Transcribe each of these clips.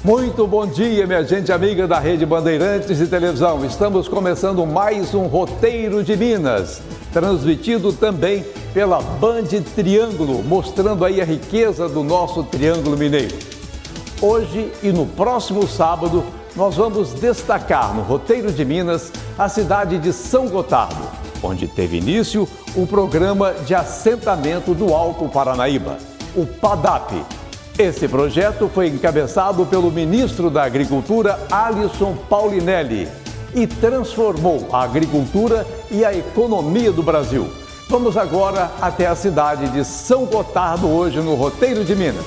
Muito bom dia, minha gente amiga da Rede Bandeirantes de Televisão. Estamos começando mais um Roteiro de Minas, transmitido também pela Band Triângulo, mostrando aí a riqueza do nosso Triângulo Mineiro. Hoje e no próximo sábado, nós vamos destacar no Roteiro de Minas a cidade de São Gotardo, onde teve início o programa de assentamento do Alto Paranaíba, o PADAP. Esse projeto foi encabeçado pelo ministro da Agricultura, Alisson Paulinelli, e transformou a agricultura e a economia do Brasil. Vamos agora até a cidade de São Gotardo, hoje no Roteiro de Minas.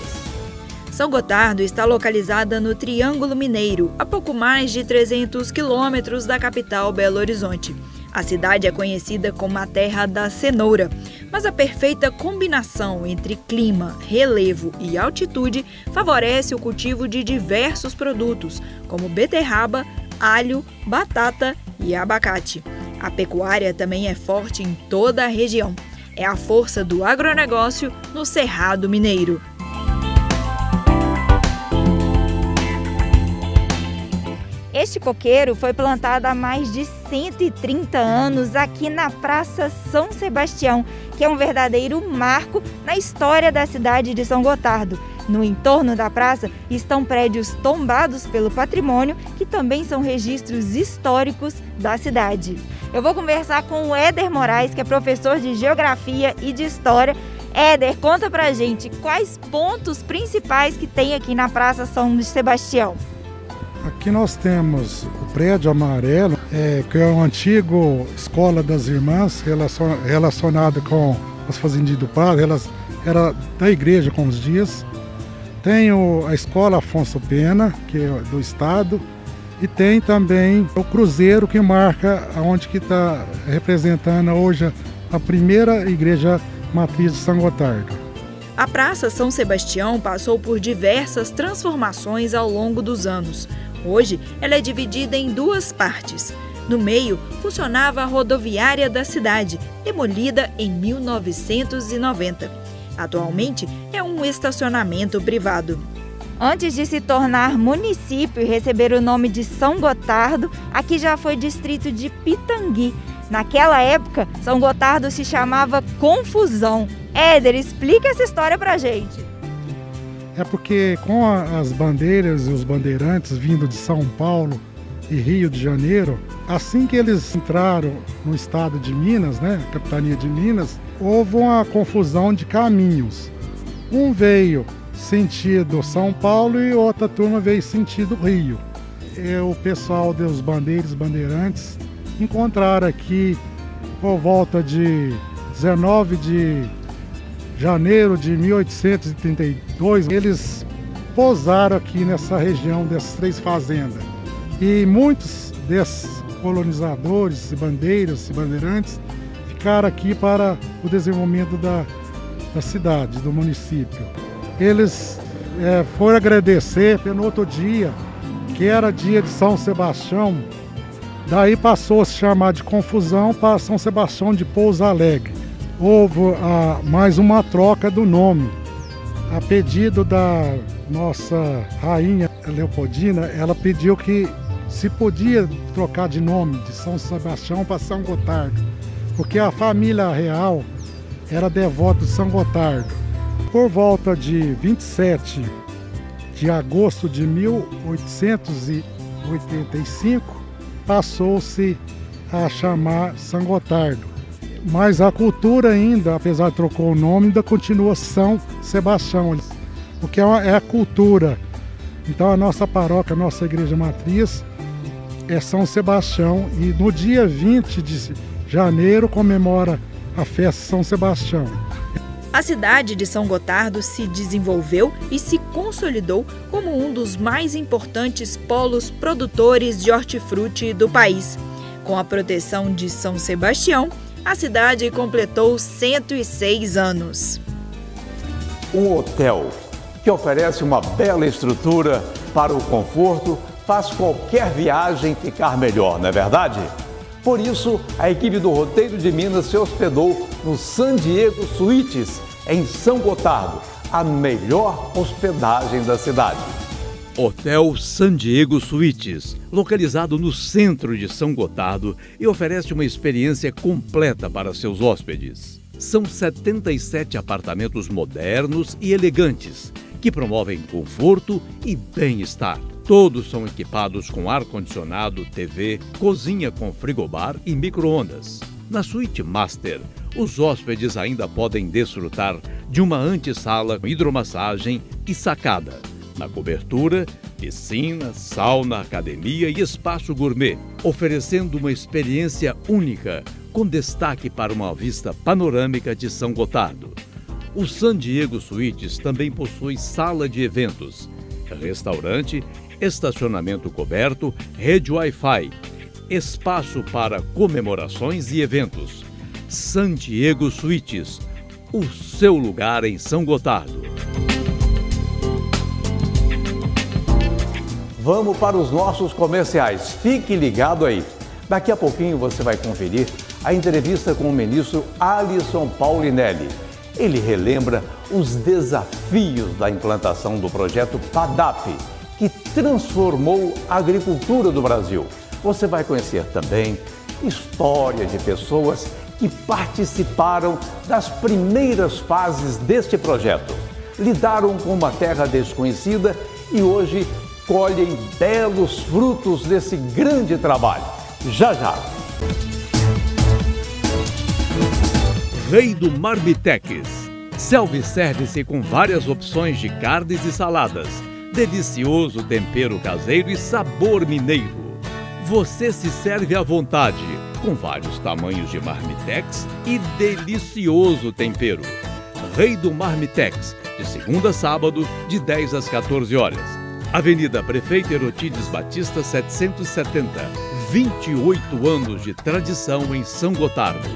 São Gotardo está localizada no Triângulo Mineiro, a pouco mais de 300 quilômetros da capital Belo Horizonte. A cidade é conhecida como a terra da cenoura, mas a perfeita combinação entre clima, relevo e altitude favorece o cultivo de diversos produtos, como beterraba, alho, batata e abacate. A pecuária também é forte em toda a região. É a força do agronegócio no Cerrado Mineiro. Este coqueiro foi plantado há mais de 130 anos aqui na Praça São Sebastião, que é um verdadeiro marco na história da cidade de São Gotardo. No entorno da praça estão prédios tombados pelo patrimônio, que também são registros históricos da cidade. Eu vou conversar com o Éder Moraes, que é professor de Geografia e de História. Éder, conta pra gente quais pontos principais que tem aqui na Praça São Sebastião. Aqui nós temos o prédio amarelo, que é uma antiga escola das irmãs, relacionada com as fazendinhas do padre, elas era da igreja com os dias. Tem a escola Afonso Pena, que é do estado, e tem também o cruzeiro, que marca onde que está representando hoje a primeira igreja matriz de São Gotardo. A Praça São Sebastião passou por diversas transformações ao longo dos anos. Hoje, ela é dividida em duas partes. No meio, funcionava a rodoviária da cidade, demolida em 1990. Atualmente, é um estacionamento privado. Antes de se tornar município e receber o nome de São Gotardo, aqui já foi distrito de Pitangui. Naquela época, São Gotardo se chamava Confusão. Éder, explica essa história pra gente. É porque com as bandeiras e os bandeirantes vindo de São Paulo e Rio de Janeiro, assim que eles entraram no estado de Minas, capitania de Minas, houve uma confusão de caminhos. Um veio sentido São Paulo e outra turma veio sentido Rio. O pessoal dos bandeirantes encontraram aqui por volta de 19 de janeiro de 1832, eles pousaram aqui nessa região dessas três fazendas. E muitos desses colonizadores, bandeiras e bandeirantes ficaram aqui para o desenvolvimento da cidade, do município. Eles foram agradecer pelo outro dia, que era dia de São Sebastião, daí passou a se chamar de Confusão para São Sebastião de Pouso Alegre. Houve mais uma troca do nome. A pedido da nossa rainha Leopoldina, ela pediu que se podia trocar de nome de São Sebastião para São Gotardo, porque a família real era devota de São Gotardo. Por volta de 27 de agosto de 1885, passou-se a chamar São Gotardo. Mas a cultura ainda, apesar de trocar o nome, ainda continua São Sebastião, porque é a cultura. Então a nossa paróquia, a nossa igreja matriz é São Sebastião, e no dia 20 de janeiro comemora a festa São Sebastião. A cidade de São Gotardo se desenvolveu e se consolidou como um dos mais importantes polos produtores de hortifruti do país. Com a proteção de São Sebastião, a cidade completou 106 anos. Um hotel que oferece uma bela estrutura para o conforto faz qualquer viagem ficar melhor, não é verdade? Por isso, a equipe do Roteiro de Minas se hospedou no San Diego Suites, em São Gotardo, a melhor hospedagem da cidade. Hotel San Diego Suites, localizado no centro de São Gotardo e oferece uma experiência completa para seus hóspedes. São 77 apartamentos modernos e elegantes, que promovem conforto e bem-estar. Todos são equipados com ar-condicionado, TV, cozinha com frigobar e micro-ondas. Na suíte Master, os hóspedes ainda podem desfrutar de uma antessala com hidromassagem e sacada. Na cobertura, piscina, sauna, academia e espaço gourmet, oferecendo uma experiência única, com destaque para uma vista panorâmica de São Gotardo. O San Diego Suites também possui sala de eventos, restaurante, estacionamento coberto, rede Wi-Fi, espaço para comemorações e eventos. San Diego Suites, o seu lugar em São Gotardo. Vamos para os nossos comerciais. Fique ligado aí. Daqui a pouquinho você vai conferir a entrevista com o ministro Alisson Paulinelli. Ele relembra os desafios da implantação do projeto PADAP, que transformou a agricultura do Brasil. Você vai conhecer também história de pessoas que participaram das primeiras fases deste projeto. Lidaram com uma terra desconhecida e hoje colhem belos frutos desse grande trabalho. Já já! Rei do Marmitex. Self-service com várias opções de carnes e saladas. Delicioso tempero caseiro e sabor mineiro. Você se serve à vontade, com vários tamanhos de Marmitex e delicioso tempero. Rei do Marmitex, de segunda a sábado, de 10 às 14 horas. Avenida Prefeito Herotides Batista 770. 28 anos de tradição em São Gotardo.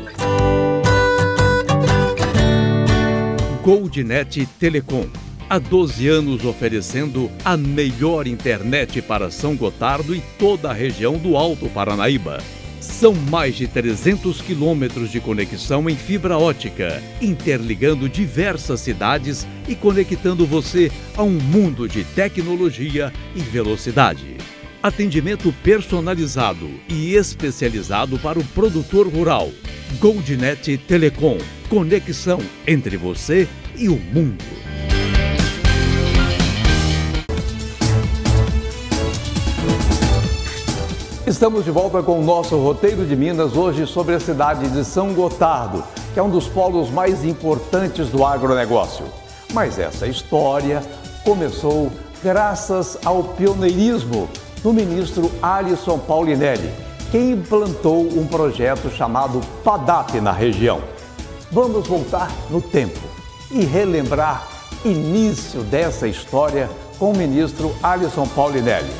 Goldnet Telecom. Há 12 anos oferecendo a melhor internet para São Gotardo e toda a região do Alto Paranaíba. São mais de 300 quilômetros de conexão em fibra ótica, interligando diversas cidades e conectando você a um mundo de tecnologia e velocidade. Atendimento personalizado e especializado para o produtor rural. Goldnet Telecom. Conexão entre você e o mundo. Estamos de volta com o nosso roteiro de Minas, hoje sobre a cidade de São Gotardo, que é um dos polos mais importantes do agronegócio. Mas essa história começou graças ao pioneirismo do ministro Alisson Paulinelli, que implantou um projeto chamado PADAP na região. Vamos voltar no tempo e relembrar início dessa história com o ministro Alisson Paulinelli.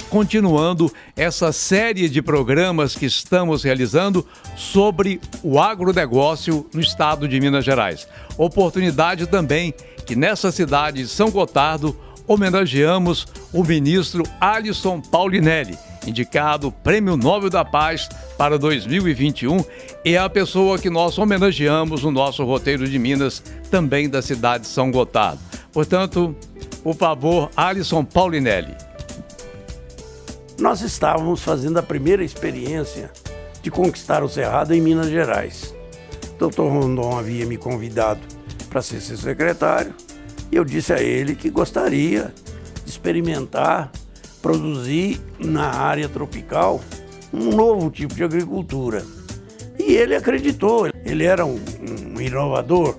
Continuando essa série de programas que estamos realizando sobre o agronegócio no estado de Minas Gerais. Oportunidade também que nessa cidade de São Gotardo homenageamos o ministro Alisson Paulinelli, indicado Prêmio Nobel da Paz para 2021, e é a pessoa que nós homenageamos no nosso roteiro de Minas, também da cidade de São Gotardo. Portanto, por favor, Alisson Paulinelli. Nós estávamos fazendo a primeira experiência de conquistar o Cerrado em Minas Gerais. O Dr. Rondon havia me convidado para ser seu secretário e eu disse a ele que gostaria de experimentar, produzir na área tropical um novo tipo de agricultura. E ele acreditou, ele era um inovador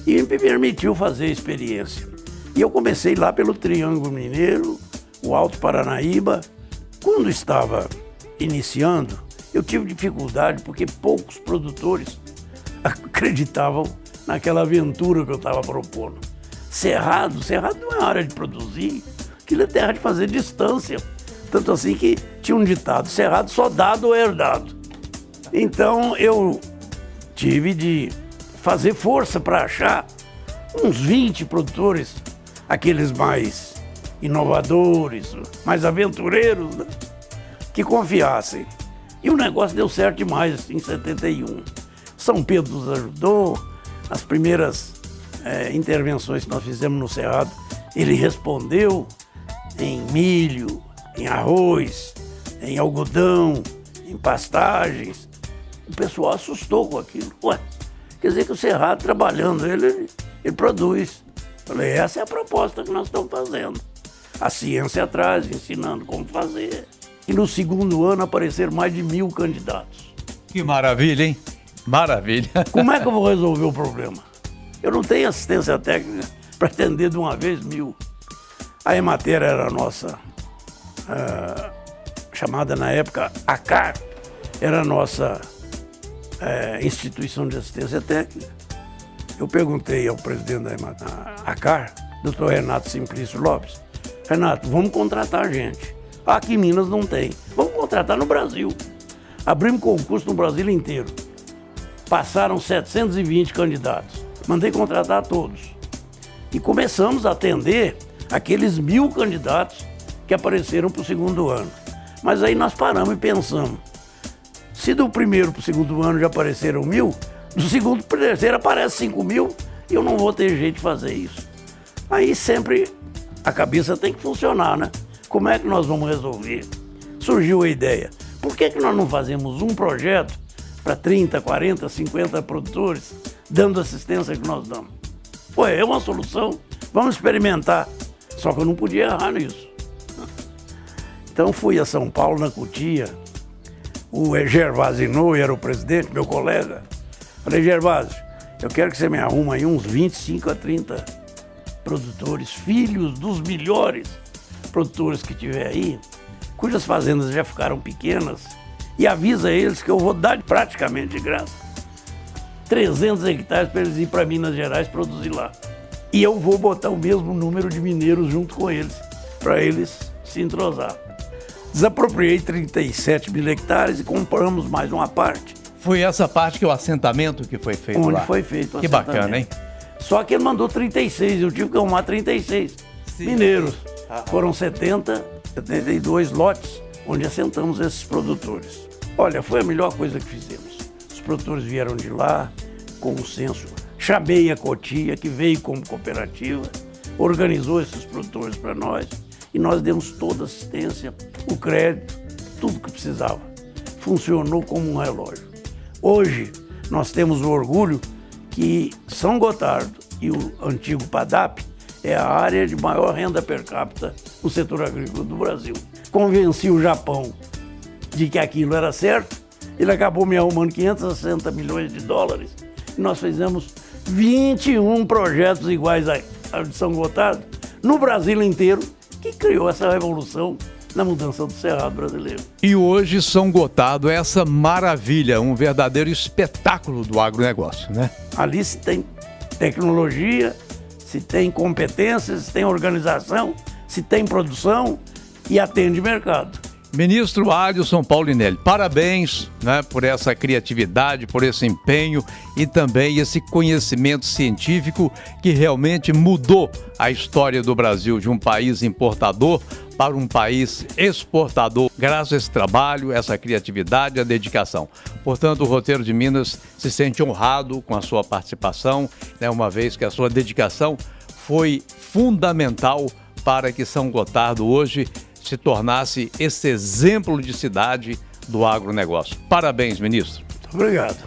e me permitiu fazer a experiência. E eu comecei lá pelo Triângulo Mineiro, o Alto Paranaíba. Quando estava iniciando, eu tive dificuldade porque poucos produtores acreditavam naquela aventura que eu estava propondo. Cerrado não é área de produzir, aquilo é terra de fazer distância. Tanto assim que tinha um ditado, cerrado só dado ou herdado. Então eu tive de fazer força para achar uns 20 produtores, aqueles mais inovadores, mais aventureiros, né, que confiassem. E o negócio deu certo demais em 71. São Pedro nos ajudou, as primeiras intervenções que nós fizemos no Cerrado, ele respondeu em milho, em arroz, em algodão, em pastagens. O pessoal assustou com aquilo. Ué, quer dizer que o Cerrado trabalhando, ele produz. Falei, essa é a proposta que nós estamos fazendo. A ciência atrás, ensinando como fazer. E no segundo ano apareceram mais de 1.000 candidatos. Que maravilha, hein? Maravilha. Como é que eu vou resolver o problema? Eu não tenho assistência técnica para atender de uma vez 1.000. A Emater era a nossa, chamada na época ACAR, era a nossa instituição de assistência técnica. Eu perguntei ao presidente da ACAR, Dr. Renato Simplício Lopes, Renato, vamos contratar gente. Aqui em Minas não tem. Vamos contratar no Brasil. Abrimos concurso no Brasil inteiro. Passaram 720 candidatos. Mandei contratar todos. E começamos a atender aqueles 1.000 candidatos que apareceram para o segundo ano. Mas aí nós paramos e pensamos, se do primeiro para o segundo ano já apareceram 1.000, do segundo para o terceiro aparece 5.000 e eu não vou ter jeito de fazer isso. Aí sempre a cabeça tem que funcionar, né? Como é que nós vamos resolver? Surgiu a ideia, por que nós não fazemos um projeto para 30, 40, 50 produtores, dando assistência que nós damos? Pô, é uma solução, vamos experimentar. Só que eu não podia errar nisso. Então fui a São Paulo, na Cotia, o Gervásio Inouye era o presidente, meu colega. Falei, Gervásio, eu quero que você me arruma aí uns 25 a 30 produtores, filhos dos melhores produtores que tiver aí, cujas fazendas já ficaram pequenas, e avisa eles que eu vou dar praticamente de graça 300 hectares para eles ir para Minas Gerais produzir lá. E eu vou botar o mesmo número de mineiros junto com eles, para eles se entrosar. Desapropriei 37.000 hectares e compramos mais uma parte. Foi essa parte que o assentamento que foi feito onde lá. Foi feito o Que bacana, hein? Só que ele mandou 36, eu tive que arrumar 36 mineiros. Foram 72 lotes onde assentamos esses produtores. Olha, foi a melhor coisa que fizemos. Os produtores vieram de lá, com um senso. Chamei a Cotia, que veio como cooperativa, organizou esses produtores para nós e nós demos toda a assistência, o crédito, tudo que precisava. Funcionou como um relógio. Hoje, nós temos o orgulho que São Gotardo e o antigo PADAP é a área de maior renda per capita no setor agrícola do Brasil. Convenci o Japão de que aquilo era certo, ele acabou me arrumando 560 milhões de dólares e nós fizemos 21 projetos iguais ao de São Gotardo no Brasil inteiro, que criou essa revolução na mudança do cerrado brasileiro. E hoje São Gotardo é essa maravilha, um verdadeiro espetáculo do agronegócio, né? Ali se tem tecnologia, se tem competência, se tem organização, se tem produção e atende mercado. Ministro Adilson Paulinelli, parabéns, né, por essa criatividade, por esse empenho e também esse conhecimento científico que realmente mudou a história do Brasil, de um país importador para um país exportador, graças a esse trabalho, essa criatividade, a dedicação. Portanto, o Roteiro de Minas se sente honrado com a sua participação, né, uma vez que a sua dedicação foi fundamental para que São Gotardo hoje se tornasse esse exemplo de cidade do agronegócio. Parabéns, ministro. Muito obrigado.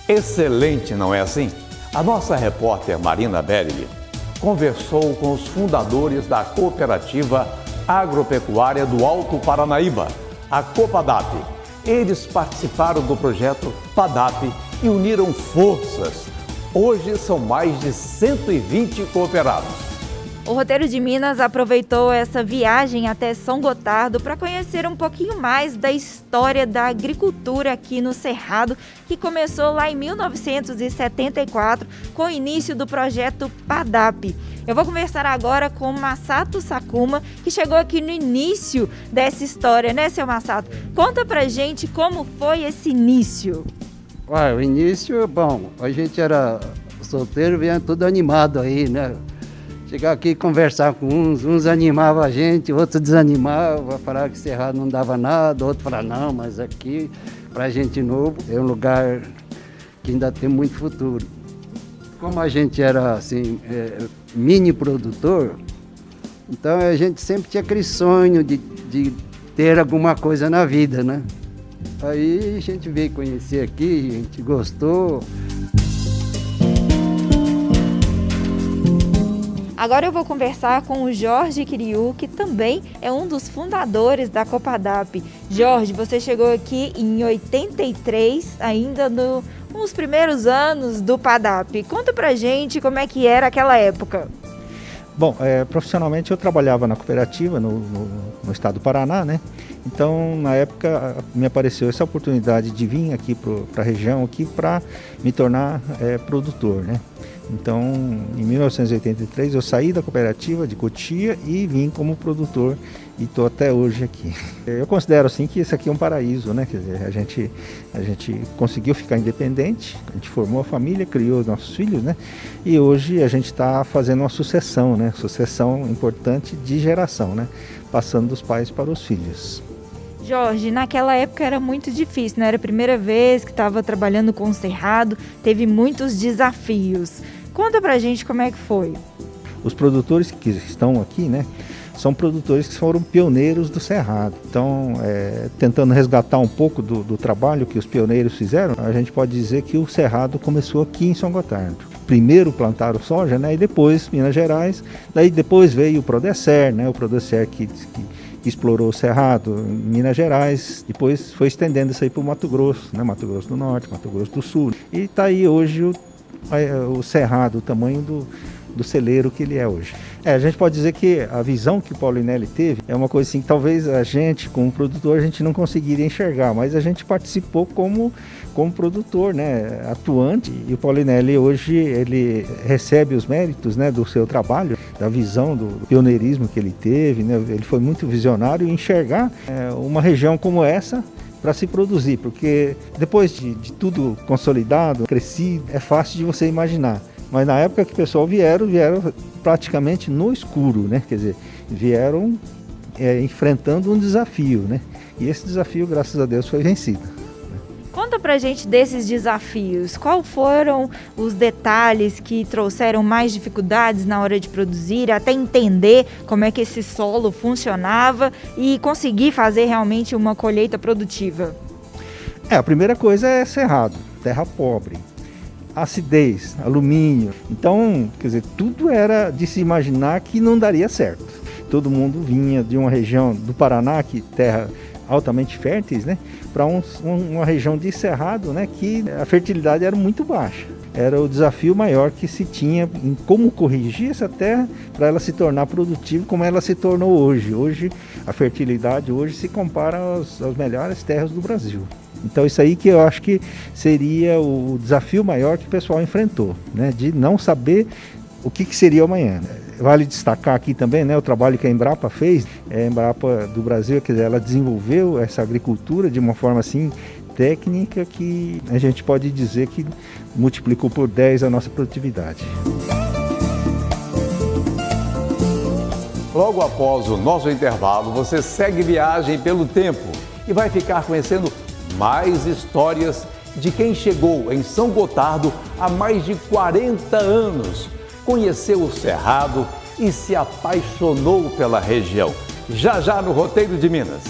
Excelente, não é assim? A nossa repórter Marina Belli conversou com os fundadores da Cooperativa Agropecuária do Alto Paranaíba, a Copadap. Eles participaram do projeto PADAP e uniram forças. Hoje são mais de 120 cooperados. O Roteiro de Minas aproveitou essa viagem até São Gotardo para conhecer um pouquinho mais da história da agricultura aqui no Cerrado, que começou lá em 1974 com o início do projeto PADAP. Eu vou conversar agora com o Masato Sakuma, que chegou aqui no início dessa história, né, seu Masato? Conta pra gente como foi esse início. O início, bom, a gente era solteiro, vinha tudo animado aí, né? Chegar aqui e conversar com uns animavam a gente, outros desanimavam, falavam que Cerrado não dava nada, outro falava, não, mas aqui, pra gente novo, é um lugar que ainda tem muito futuro. Como a gente era, assim, mini produtor, Então a gente sempre tinha aquele sonho de ter alguma coisa na vida, né? Aí a gente veio conhecer aqui, a gente gostou. Agora eu vou conversar com o Jorge Kiriu, que também é um dos fundadores da Copadap. Jorge, você chegou aqui em 83, ainda nos primeiros anos do Padap. Conta pra gente como é que era aquela época. Bom, profissionalmente eu trabalhava na cooperativa no estado do Paraná, né? Então, na época, me apareceu essa oportunidade de vir aqui para a região aqui para me tornar produtor, né? Então, em 1983, eu saí da cooperativa de Cotia e vim como produtor e estou até hoje aqui. Eu considero assim que esse aqui é um paraíso, né? Quer dizer, a gente conseguiu ficar independente, a gente formou a família, criou nossos filhos, né? E hoje a gente está fazendo uma sucessão, né? Sucessão importante de geração, né? Passando dos pais para os filhos. Jorge, naquela época era muito difícil, né? Era a primeira vez que estava trabalhando com o cerrado, teve muitos desafios. Conta pra gente como é que foi. Os produtores que estão aqui, né? São produtores que foram pioneiros do cerrado. Então, tentando resgatar um pouco do trabalho que os pioneiros fizeram, a gente pode dizer que o cerrado começou aqui em São Gotardo. Primeiro plantaram soja, né? E depois Minas Gerais. Daí depois veio o Prodecer, né? O Prodecer que explorou o cerrado em Minas Gerais. Depois foi estendendo isso aí para o Mato Grosso, né? Mato Grosso do Norte, Mato Grosso do Sul. E está aí hoje o cerrado, o tamanho do celeiro que ele é hoje. A gente pode dizer que a visão que o Paulinelli teve é uma coisa assim que talvez a gente, como produtor, a gente não conseguiria enxergar, mas a gente participou como produtor, né, atuante, e o Paulinelli hoje ele recebe os méritos, né, do seu trabalho, da visão, do pioneirismo que ele teve, né, ele foi muito visionário em enxergar uma região como essa para se produzir, porque depois de tudo consolidado, crescido, é fácil de você imaginar. Mas na época que o pessoal vieram praticamente no escuro, né? Quer dizer, vieram enfrentando um desafio, né? E esse desafio, graças a Deus, foi vencido. Conta pra gente desses desafios. Quais foram os detalhes que trouxeram mais dificuldades na hora de produzir, até entender como é que esse solo funcionava e conseguir fazer realmente uma colheita produtiva? A primeira coisa é cerrado, terra pobre. Acidez, alumínio. Então, quer dizer, tudo era de se imaginar que não daria certo. Todo mundo vinha de uma região do Paraná, que terra altamente férteis, né, para uma região de cerrado, né, que a fertilidade era muito baixa. Era o desafio maior que se tinha em como corrigir essa terra para ela se tornar produtiva como ela se tornou hoje. Hoje, a fertilidade hoje se compara às melhores terras do Brasil. Então isso aí que eu acho que seria o desafio maior que o pessoal enfrentou, né? De não saber o que seria amanhã. Vale destacar aqui também, né, o trabalho que a Embrapa fez. A Embrapa do Brasil, quer dizer, ela desenvolveu essa agricultura de uma forma assim técnica que a gente pode dizer que multiplicou por 10 a nossa produtividade. Logo após o nosso intervalo, você segue viagem pelo tempo e vai ficar conhecendo mais histórias de quem chegou em São Gotardo há mais de 40 anos, conheceu o cerrado e se apaixonou pela região. Já no Roteiro de Minas.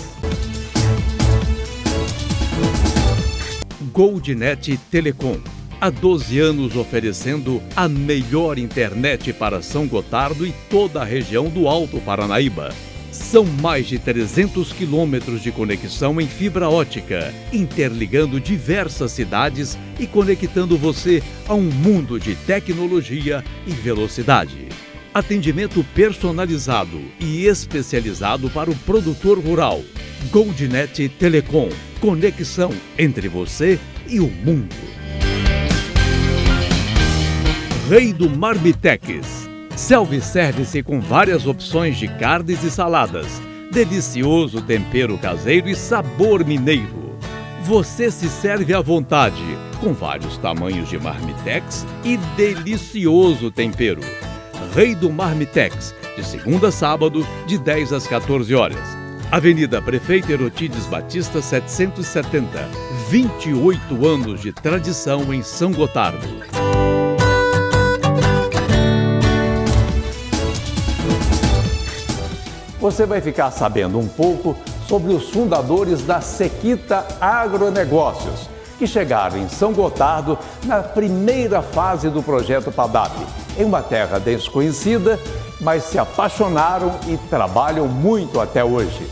Goldnet Telecom. Há 12 anos oferecendo a melhor internet para São Gotardo e toda a região do Alto Paranaíba. São mais de 300 quilômetros de conexão em fibra ótica, interligando diversas cidades e conectando você a um mundo de tecnologia e velocidade. Atendimento personalizado e especializado para o produtor rural. Goldnet Telecom. Conexão entre você e o mundo. Rei do Marmitex. Self-service com várias opções de carnes e saladas. Delicioso tempero caseiro e sabor mineiro. Você se serve à vontade, com vários tamanhos de Marmitex e delicioso tempero. Rei do Marmitex, de segunda a sábado, de 10 às 14 horas. Avenida Prefeito Herotides Batista 770. 28 anos de tradição em São Gotardo. você vai ficar sabendo um pouco sobre os fundadores da Sequita Agronegócios, que chegaram em São Gotardo na primeira fase do projeto PADAP, em uma terra desconhecida, mas se apaixonaram e trabalham muito até hoje.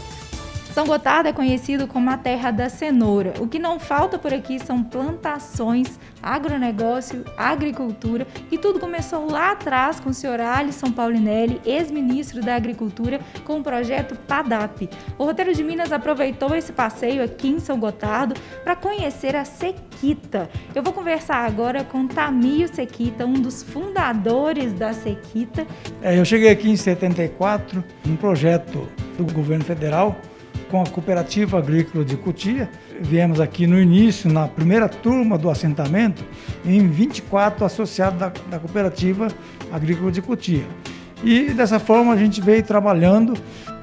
São Gotardo é conhecido como a terra da cenoura. O que não falta por aqui são plantações, agronegócio, agricultura, e tudo começou lá atrás com o senhor Alisson Paulinelli, ex-ministro da Agricultura, com o projeto PADAP. O Roteiro de Minas aproveitou esse passeio aqui em São Gotardo para conhecer a Sequita. Eu vou conversar agora com Tamio Sequita, um dos fundadores da Sequita. Eu cheguei aqui em 74, um projeto do governo federal, com a Cooperativa Agrícola de Cotia. Viemos aqui no início, na primeira turma do assentamento, em 24 associados da Cooperativa Agrícola de Cotia. E dessa forma a gente veio trabalhando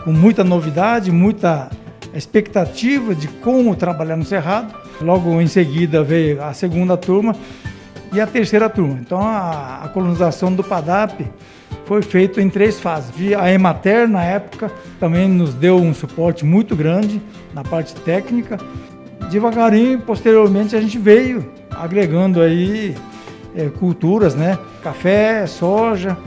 com muita novidade, muita expectativa de como trabalhar no Cerrado. Logo em seguida veio a segunda turma e a terceira turma. Então a colonização do PADAP foi feito em 3 fases. A Emater, na época, também nos deu um suporte muito grande na parte técnica. Devagarinho, posteriormente, a gente veio agregando aí culturas, né? Café, soja,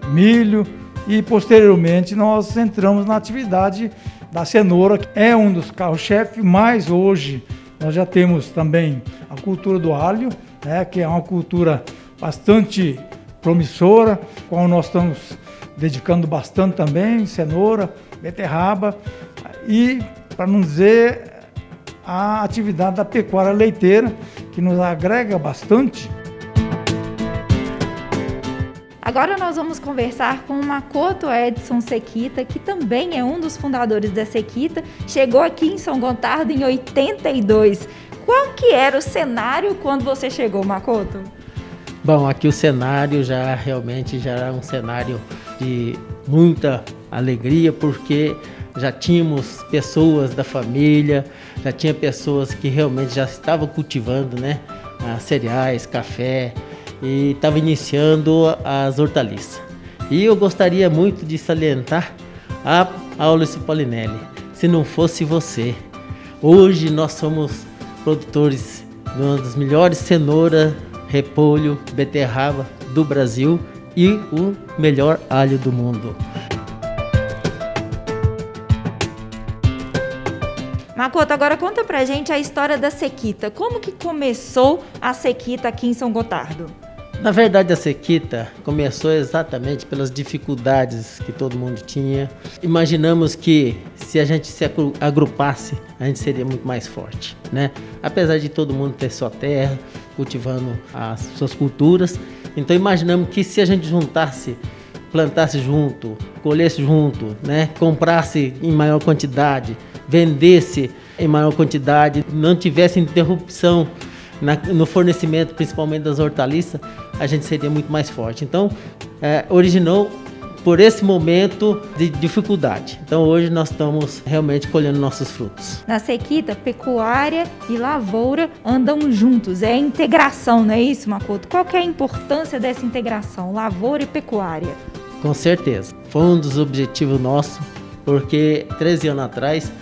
milho, e posteriormente nós entramos na atividade da cenoura, que é um dos carros-chefe, mas hoje nós já temos também a cultura do alho, né? Que é uma cultura bastante promissora, qual nós estamos dedicando bastante também, cenoura, beterraba e, para não dizer, a atividade da pecuária leiteira, que nos agrega bastante. Agora nós vamos conversar com o Makoto Edson Sequita, que também é um dos fundadores da Sequita, chegou aqui em São Gotardo em 82. Qual que era o cenário quando você chegou, Makoto? Bom, aqui o cenário realmente era um cenário de muita alegria, porque já tínhamos pessoas da família, já tinha pessoas que realmente já estavam cultivando, né, cereais, café, e estavam iniciando as hortaliças. E eu gostaria muito de salientar a Alisson Paulinelli, se não fosse você. Hoje nós somos produtores de uma das melhores cenouras, repolho, beterraba do Brasil e o melhor alho do mundo. Makoto, agora conta pra gente a história da Sequita. Como que começou a Sequita aqui em São Gotardo? Na verdade, a Sequita começou exatamente pelas dificuldades que todo mundo tinha. Imaginamos que se a gente se agrupasse, a gente seria muito mais forte, né? Apesar de todo mundo ter sua terra, cultivando as suas culturas, então imaginamos que se a gente juntasse, plantasse junto, colhesse junto, né? Comprasse em maior quantidade, vendesse em maior quantidade, não tivesse interrupção no fornecimento, principalmente das hortaliças, a gente seria muito mais forte. Então, originou por esse momento de dificuldade. Então, hoje nós estamos realmente colhendo nossos frutos. Na Sequita, pecuária e lavoura andam juntos, é integração, não é isso, Makoto? Qual que é a importância dessa integração, lavoura e pecuária? Com certeza. Foi um dos objetivos nossos, porque 13 anos atrás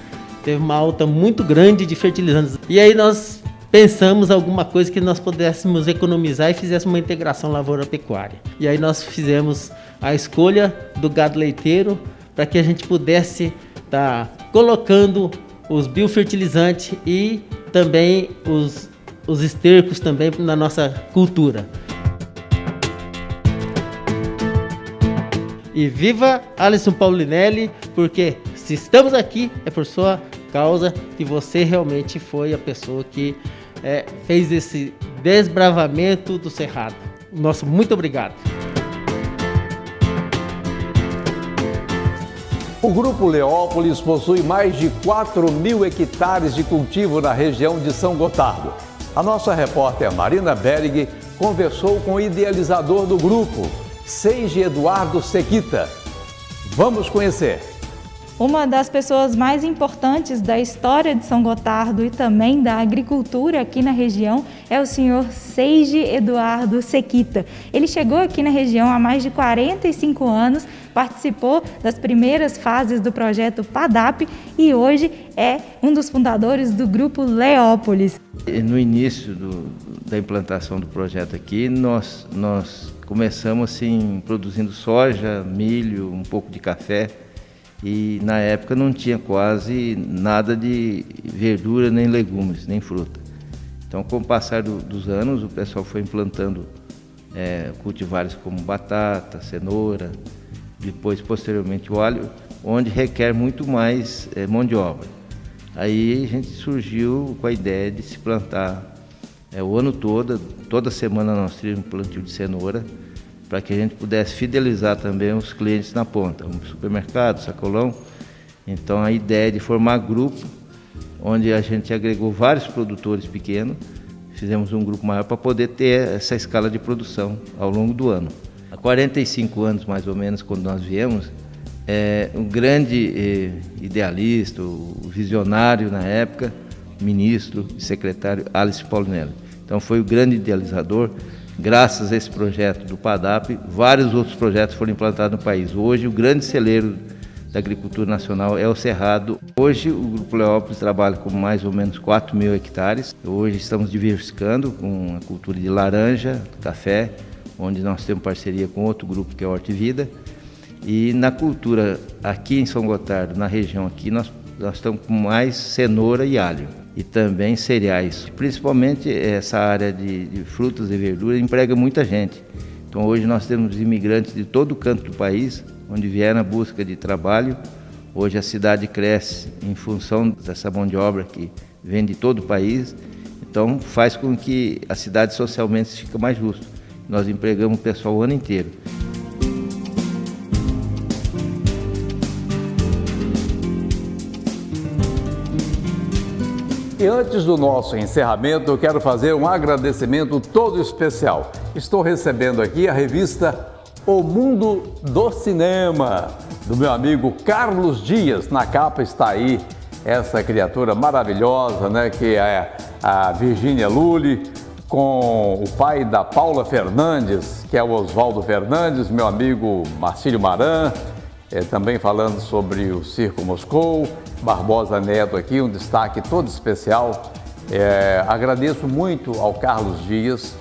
teve uma alta muito grande de fertilizantes. E aí nós pensamos alguma coisa que nós pudéssemos economizar e fizéssemos uma integração lavoura-pecuária. E aí nós fizemos a escolha do gado leiteiro para que a gente pudesse estar colocando os biofertilizantes e também os estercos também na nossa cultura. E viva Alisson Paulinelli, porque se estamos aqui é por sua causa, que você realmente foi a pessoa que fez esse desbravamento do Cerrado. Nosso muito obrigado. O Grupo Leópolis possui mais de 4.000 hectares de cultivo na região de São Gotardo. A nossa repórter Marina Berg conversou com o idealizador do grupo, Seiji Eduardo Sequita. Vamos conhecer. Uma das pessoas mais importantes da história de São Gotardo e também da agricultura aqui na região é o senhor Seiji Eduardo Sequita. Ele chegou aqui na região há mais de 45 anos, participou das primeiras fases do projeto PADAP e hoje é um dos fundadores do grupo Leópolis. No início da implantação do projeto aqui, nós começamos assim produzindo soja, milho, um pouco de café. E na época não tinha quase nada de verdura, nem legumes, nem fruta. Então, com o passar dos anos, o pessoal foi implantando cultivares como batata, cenoura, depois, posteriormente, o alho, onde requer muito mais mão de obra. Aí a gente surgiu com a ideia de se plantar o ano todo, toda semana nós tínhamos um plantio de cenoura, para que a gente pudesse fidelizar também os clientes na ponta, o supermercado, sacolão. Então a ideia é de formar grupo, onde a gente agregou vários produtores pequenos, fizemos um grupo maior para poder ter essa escala de produção ao longo do ano. Há 45 anos, mais ou menos, quando nós viemos, um grande idealista, o visionário na época, ministro e secretário Alice Paulinelli. Então foi o grande idealizador. Graças a esse projeto do PADAP, vários outros projetos foram implantados no país. Hoje, o grande celeiro da agricultura nacional é o Cerrado. Hoje, o Grupo Leópolis trabalha com mais ou menos 4.000 hectares. Hoje, estamos diversificando com a cultura de laranja, café, onde nós temos parceria com outro grupo que é a Horta e Vida. E na cultura aqui em São Gotardo, na região aqui, nós estamos com mais cenoura e alho. E também cereais. Principalmente essa área de frutas e verduras emprega muita gente. Então hoje nós temos imigrantes de todo o canto do país, onde vieram na busca de trabalho. Hoje a cidade cresce em função dessa mão de obra que vem de todo o país. Então faz com que a cidade socialmente fique mais justa. Nós empregamos o pessoal o ano inteiro. E antes do nosso encerramento, eu quero fazer um agradecimento todo especial. Estou recebendo aqui a revista O Mundo do Cinema, do meu amigo Carlos Dias. Na capa está aí essa criatura maravilhosa, né, que é a Virgínia Lully, com o pai da Paula Fernandes, que é o Oswaldo Fernandes, meu amigo Marcílio Maran, também falando sobre o Circo Moscou. Barbosa Neto aqui, um destaque todo especial. Agradeço muito ao Carlos Dias,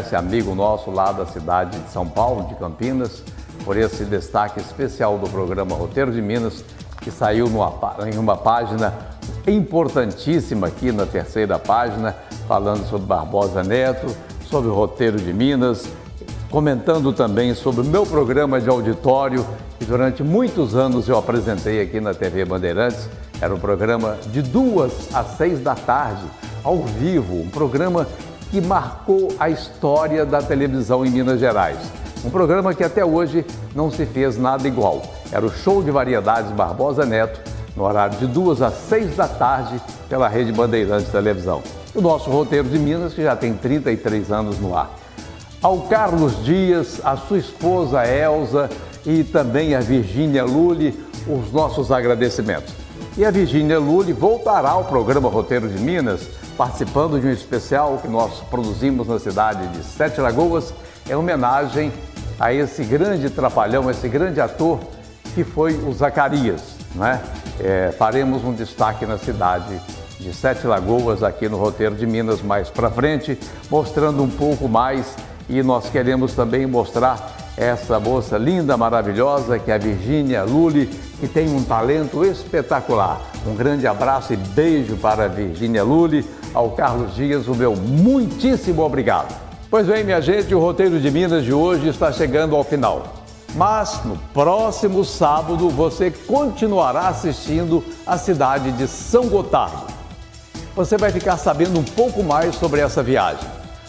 esse amigo nosso lá da cidade de São Paulo, de Campinas, por esse destaque especial do programa Roteiro de Minas, que saiu em uma página importantíssima aqui na terceira página, falando sobre Barbosa Neto, sobre o Roteiro de Minas, comentando também sobre o meu programa de auditório, que durante muitos anos eu apresentei aqui na TV Bandeirantes. Era um programa de 2 às 6 da tarde, ao vivo, um programa que marcou a história da televisão em Minas Gerais. Um programa que até hoje não se fez nada igual. Era o Show de Variedades Barbosa Neto, no horário de 2 às 6 da tarde, pela Rede Bandeirantes de Televisão. O nosso Roteiro de Minas, que já tem 33 anos no ar. Ao Carlos Dias, a sua esposa Elza e também a Virgínia Lully, os nossos agradecimentos. E a Virgínia Lully voltará ao programa Roteiro de Minas, participando de um especial que nós produzimos na cidade de Sete Lagoas, em homenagem a esse grande trapalhão, esse grande ator que foi o Zacarias, né? Faremos um destaque na cidade de Sete Lagoas, aqui no Roteiro de Minas, mais para frente, mostrando um pouco mais. E nós queremos também mostrar essa moça linda, maravilhosa, que é a Virgínia Lully, que tem um talento espetacular. Um grande abraço e beijo para a Virgínia Lully. Ao Carlos Dias, o meu muitíssimo obrigado. Pois bem, minha gente, o Roteiro de Minas de hoje está chegando ao final. Mas no próximo sábado você continuará assistindo a cidade de São Gotardo. Você vai ficar sabendo um pouco mais sobre essa viagem.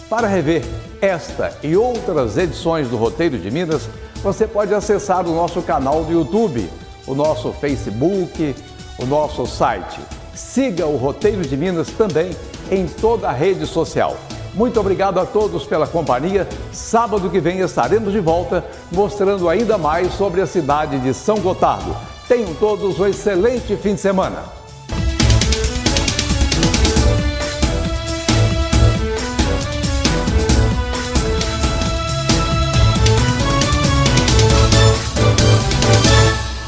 Para rever esta e outras edições do Roteiro de Minas, você pode acessar o nosso canal do YouTube, o nosso Facebook, o nosso site. Siga o Roteiro de Minas também em toda a rede social. Muito obrigado a todos pela companhia. Sábado que vem estaremos de volta mostrando ainda mais sobre a cidade de São Gotardo. Tenham todos um excelente fim de semana.